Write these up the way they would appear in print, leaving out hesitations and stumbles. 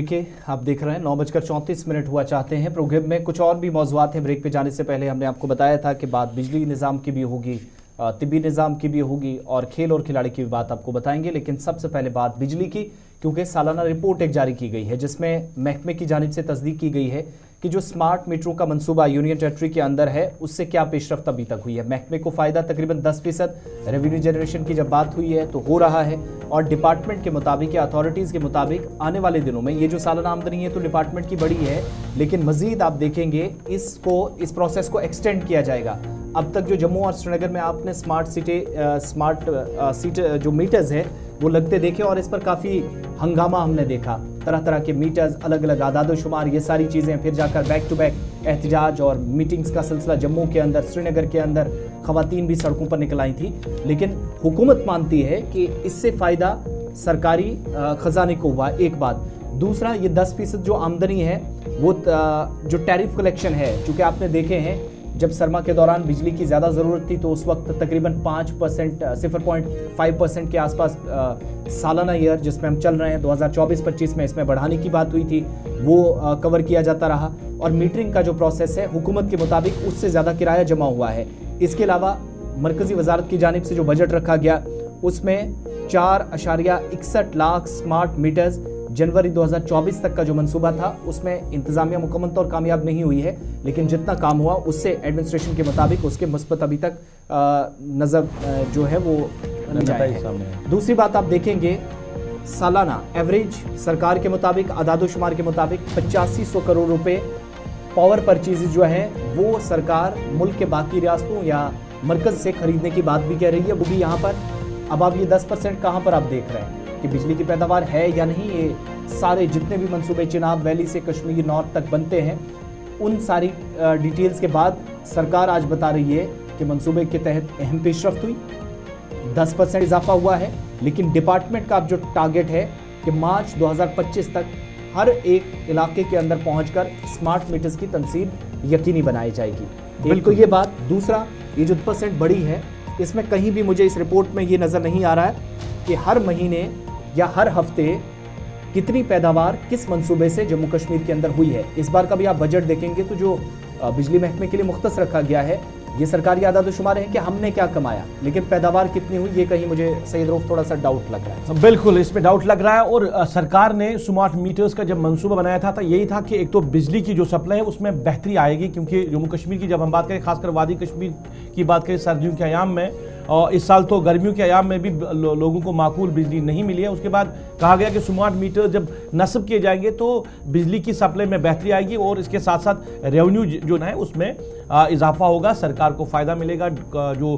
देखिए, आप देख रहे हैं 9:34 हुआ चाहते हैं। प्रोग्राम में कुछ और भी मौज़ूआत हैं। ब्रेक पे जाने से पहले हमने आपको बताया था कि बात बिजली निज़ाम की भी होगी, तिब्बी निज़ाम की भी होगी और खेल और खिलाड़ी की भी बात आपको बताएंगे। लेकिन सबसे पहले बात बिजली की, क्योंकि सालाना रिपोर्ट एक जारी की गई है जिसमें महकमे की जानिब से तस्दीक की गई है कि जो स्मार्ट मीटरों का मंसूबा यूनियन टेरिटरी के अंदर है उससे क्या पेशरफ्त अभी तक हुई है। महकमे को फ़ायदा तकरीबन 10%, रेवेन्यू जनरेशन की जब बात हुई है तो हो रहा है। और डिपार्टमेंट के मुताबिक या अथॉरिटीज़ के मुताबिक आने वाले दिनों में ये जो सालाना आमदनी है तो डिपार्टमेंट की बड़ी है, लेकिन मज़ीद आप देखेंगे इस प्रोसेस को एक्सटेंड किया जाएगा। अब तक जो जम्मू और श्रीनगर में आपने स्मार्ट सीट जो मीटर्स है वो लगते देखे और इस पर काफ़ी हंगामा हमने देखा। तरह तरह के मीटर्स, अलग अलग आदाद शुमार, ये सारी चीज़ें, फिर जाकर बैक टू बैक एहतजाज और मीटिंग्स का सिलसिला जम्मू के अंदर, श्रीनगर के अंदर ख़वातीन भी सड़कों पर निकल आई थी। लेकिन हुकूमत मानती है कि इससे फ़ायदा सरकारी ख़जाने को हुआ, एक बात। दूसरा, ये 10% जो आमदनी है वो जो टैरिफ कलेक्शन है, चूँकि आपने देखे हैं जब सरमा के दौरान बिजली की ज़्यादा ज़रूरत थी तो उस वक्त तकरीबन 5%, 0.5% के आसपास सालाना ईयर जिसमें हम चल रहे हैं 2024-25 में इसमें बढ़ाने की बात हुई थी, वो कवर किया जाता रहा। और मीटरिंग का जो प्रोसेस है हुकूमत के मुताबिक उससे ज़्यादा किराया जमा हुआ है। इसके अलावा मरकज़ी वजारत की जानिब से जो बजट रखा गया उसमें 4.61 लाख स्मार्ट मीटर्स जनवरी 2024 तक का जो मंसूबा था उसमें इंतजामिया मुकम्मल तौर कामयाब नहीं हुई है, लेकिन जितना काम हुआ उससे एडमिनिस्ट्रेशन के मुताबिक उसके मुस्बत अभी तक नज़र जो है वो नहीं आया है। दूसरी बात आप देखेंगे, सालाना एवरेज सरकार के मुताबिक, आदाद-ओ-शुमार के मुताबिक 8500 करोड़ रुपए पावर परचेज जो है वो सरकार मुल्क के बाकी रियासतों या मरकज़ से खरीदने की बात भी कह रही है, वो भी यहाँ पर। अब आप ये 10% कहाँ पर आप देख रहे हैं कि बिजली की पैदावार है या नहीं। ये सारे जितने भी मंसूबे चिनाब वैली से कश्मीर नॉर्थ तक बनते हैं, उन सारी डिटेल्स के बाद सरकार आज बता रही है कि मंसूबे के तहत अहम पेशरफ्त हुई, 10% इजाफा हुआ है। लेकिन डिपार्टमेंट का अब जो टारगेट है कि मार्च 2025 तक हर एक इलाके के अंदर पहुंचकर स्मार्ट मीटर्स की तनसीब यकीनी बनाई जाएगी। एक तो ये बात। दूसरा, ये जो 10% बढ़ी है इसमें कहीं भी मुझे इस रिपोर्ट में ये नज़र नहीं आ रहा है कि हर महीने या हर हफ्ते कितनी पैदावार किस मंसूबे से जम्मू कश्मीर के अंदर हुई है। इस बार का भी आप बजट देखेंगे तो जो बिजली महकमे के लिए मुख्तस रखा गया है, ये सरकारी आदाद-ओ-शुमार है कि हमने क्या कमाया, लेकिन पैदावार कितनी हुई ये कहीं मुझे सैयद रऊफ थोड़ा सा डाउट लग रहा है। बिल्कुल, इसमें डाउट लग रहा है। और सरकार ने स्मार्ट मीटर्स का जब मंसूबा बनाया था तो यही था कि एक तो बिजली की जो सप्लाई है उसमें बेहतरी आएगी, क्योंकि जम्मू कश्मीर की जब हम बात करें, खासकर वादी कश्मीर की बात करें, सर्दियों के अयाम में और इस साल तो गर्मियों के अयाम में भी लोगों को माकूल बिजली नहीं मिली है। उसके बाद कहा गया कि स्मार्ट मीटर जब नस्ब किए जाएंगे तो बिजली की सप्लाई में बेहतरी आएगी और इसके साथ साथ रेवेन्यू जो है उसमें इजाफा होगा, सरकार को फ़ायदा मिलेगा, जो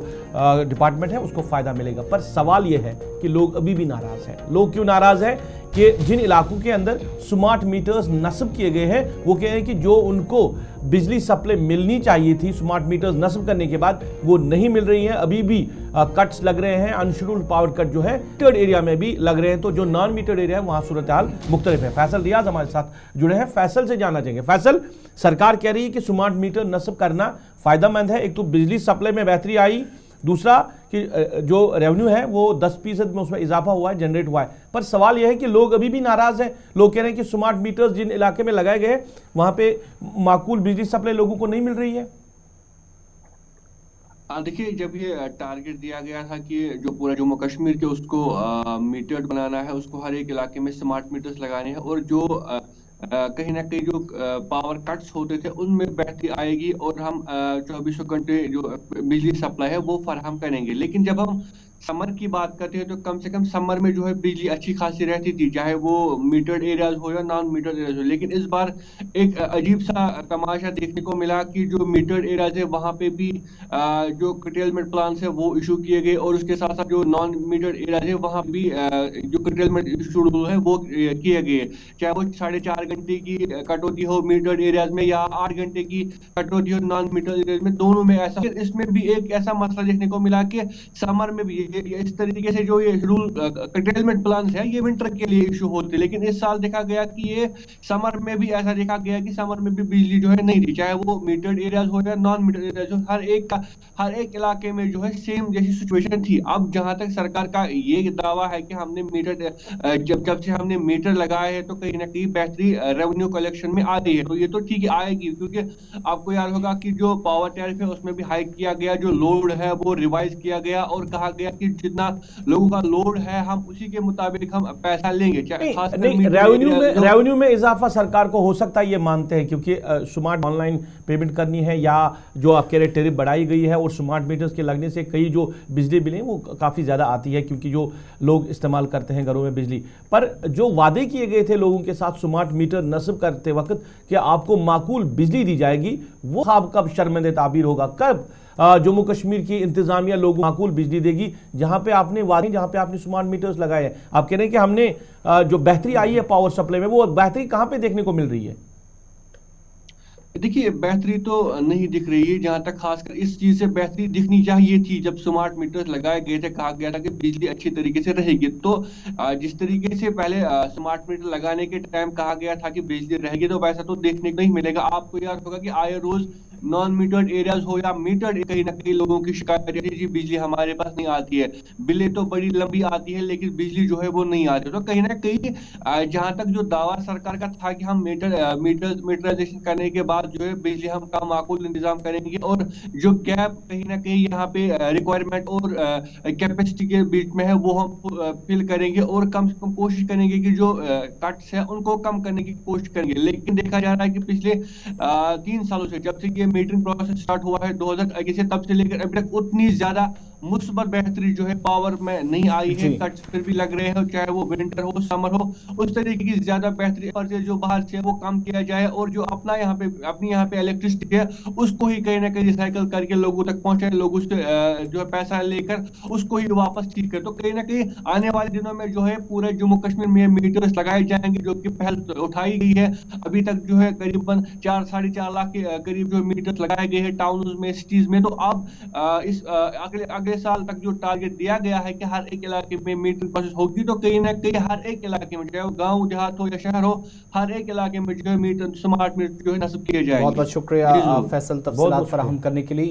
डिपार्टमेंट है उसको फ़ायदा मिलेगा। पर सवाल ये है कि लोग अभी भी नाराज़ हैं। लोग क्यों नाराज़ हैं? कि जिन इलाकों के अंदर स्मार्ट मीटर्स नस्ब किए गए हैं वो कह रहे हैं कि जो उनको बिजली सप्लाई मिलनी चाहिए थी स्मार्ट मीटर्स नस्ब करने के बाद वो नहीं मिल रही है। अभी भी कट्स लग रहे हैं, अनशेड्यूल्ड पावर कट जो है मीटर्ड एरिया में भी लग रहे हैं। तो जो नॉन मीटर्ड एरिया है वहाँ सूरत हाल मुख्तलिफ है। फैसल रियाज हमारे साथ जुड़े हैं, फैसल से जानना चाहेंगे। फैसल, सरकार कह रही है कि स्मार्ट मीटर नस्ब करना फ़ायदेमंद है, एक तो बिजली सप्लाई में बेहतरी आई, दूसरा कि जो रेवेन्यू है वो 10% में उसमें इजाफा हुआ है, जनरेट हुआ है। पर सवाल यह है कि लोग अभी भी नाराज़ हैं। लोग कह रहे हैं कि स्मार्ट मीटर्स जिन इलाके में लगाए गए वहाँ पे माकूल बिजली सप्लाई लोगों को नहीं मिल रही है। देखिए, जब ये टारगेट दिया गया था कि जो पूरा जम्मू कश्मीर के उसको मीटर्ड बनाना है, उसको हर एक इलाके में स्मार्ट मीटर्स लगाने हैं और जो कहीं ना कहीं जो पावर कट्स होते थे उनमें बेहतरी आएगी और हम 24 घंटे जो बिजली सप्लाई है वो फराहम करेंगे। लेकिन जब हम समर की बात करते हैं तो कम से कम समर में जो है बिजली अच्छी खासी रहती थी, चाहे वो मीटर्ड एरियाज हो या नॉन मीटर्ड एरियाज हो। लेकिन इस बार एक अजीब सा तमाशा देखने को मिला कि जो मीटर्ड एरियाज है वहाँ पे भी जो कटेलमेंट प्लान है वो इशू किए गए और उसके साथ साथ जो नॉन मीटर्ड एरियाज है वहाँ भी जो कटेलमेंट शेड्यूल है वो किए गए, चाहे वो 4.5 घंटे की कटौती हो मीटर्ड एरियाज में या 8 घंटे की कटौती हो नॉन मीटर्ड एरियाज में, दोनों में ऐसा। इसमें भी एक ऐसा मसला देखने को मिला कि समर में भी ये इस तरीके से जो ये रूल कटेलमेंट प्लान है ये विंटर के लिए इशू होते, लेकिन इस साल देखा गया कि ये समर में भी ऐसा देखा गया कि समर में भी बिजली जो है नहीं दी, चाहे वो मीटर्ड एरियाज हो या नॉन मीटर्ड एरियाज हो, हर एक इलाके में जो है सेम जैसी सिचुएशन थी। अब जहां तक सरकार का ये दावा है कि हमने जब से हमने मीटर लगाए हैं तो कहीं ना कहीं बेहतरी रेवेन्यू कलेक्शन में आ रही है, तो ये तो ठीक आएगी, क्योंकि आपको याद होगा कि जो पावर टैरिफ है उसमें भी हाइक किया गया, जो लोड है वो रिवाइज किया गया और कहा गया कि जितना लोगों का लोड है हम उसी के मुताबिक हम पैसा लेंगे। नहीं, रेवेन्यू में इजाफा सरकार को हो सकता है, ये मानते हैं, क्योंकि स्मार्ट ऑनलाइन पेमेंट करनी है या जो आपके लिए टैरिफ बढ़ाई गई है और स्मार्ट मीटर्स के लगने से कई जो बिजली बिलें वो काफ़ी ज़्यादा आती है, क्योंकि जो लोग इस्तेमाल करते हैं घरों में बिजली। पर जो वादे किए गए थे लोगों के साथ स्मार्ट मीटर नस्ब करते वक्त कि आपको माकूल बिजली दी जाएगी, वो ख्वाब कब शर्मिंदा ताबीर होगा? कब जम्मू कश्मीर की इंतजामिया लोगों को माकूल बिजली देगी? जहां पे आपने वादे, जहां पे आपने स्मार्ट मीटर्स लगाए हैं, आप कह रहे हैं कि हमने जो बेहतरी आई है पावर सप्लाई में, वो बेहतरी कहां पे देखने को मिल रही है? देखिए, बेहतरी तो नहीं दिख रही है। जहां तक खासकर इस चीज से बेहतरी दिखनी चाहिए थी, जब स्मार्ट मीटर्स लगाए गए थे कहा गया था कि बिजली अच्छी तरीके से रहेगी, तो जिस तरीके से पहले स्मार्ट मीटर लगाने के टाइम कहा गया था कि बिजली रहेगी, तो वैसा तो देखने को नहीं मिलेगा। आपको याद होगा कि आए रोज नॉन मीटर्ड एरियाज हो या मीटर्ड, कहीं ना कहीं लोगों की शिकायत रहती है, जी बिजली हमारे पास नहीं आती है, बिलें तो बड़ी लंबी आती है लेकिन बिजली जो है वो नहीं आती। तो कहीं ना कहीं जहां तक जो दावा सरकार का था कि हम मीटराइजेशन करने के बाद जो है बिजली हम का माकूल इंतजाम करेंगे और जो गैप कहीं ना कहीं यहाँ पे रिक्वायरमेंट और कैपेसिटी के बीच में है वो हम फिल करेंगे और कम से कम कोशिश करेंगे कि जो कट्स है उनको कम करने की कोशिश करेंगे। लेकिन देखा जा रहा है कि पिछले 3 सालों से, जब से ये मीटरिंग प्रोसेस स्टार्ट हुआ है 2021 से, तब से लेकर अभी तक उतनी ज्यादा मुस्बत बेहतरी जो है पावर में नहीं आई है। कट्स फिर भी लग रहे हैं, चाहे वो विंटर हो समर हो, उस तरीके की ज्यादा बेहतरी और जो बाहर से वो कम किया जाए और जो अपना अपनी यहाँ पे इलेक्ट्रिसिटी है उसको ही कहीं ना कहीं रिसाइकल करके लोगों तक पहुंचाए, लोग उससे जो है पैसा लेकर उसको ही वापस ठीक करे। तो कहीं ना कहीं आने वाले दिनों में जो है पूरे जम्मू कश्मीर में मीटर्स लगाए जाएंगे, जो कि पहल उठाई गई है। अभी तक जो है करीबन 4-4.5 लाख के करीब जो मीटर्स लगाए गए हैं टाउन में, सिटीज में। तो अब इस अगले साल तक जो टारगेट दिया गया है कि हर एक इलाके में मीटरिंग प्रोसेस होगी, तो कहीं ना कहीं हर एक इलाके में, चाहे वो गांव देहात हो या शहर हो, हर एक इलाके में जो है मीटर, स्मार्ट मीटर जो है नस्ब किए जाएंगे। बहुत बहुत शुक्रिया फैसल तफसीलात फराहम करने के लिए।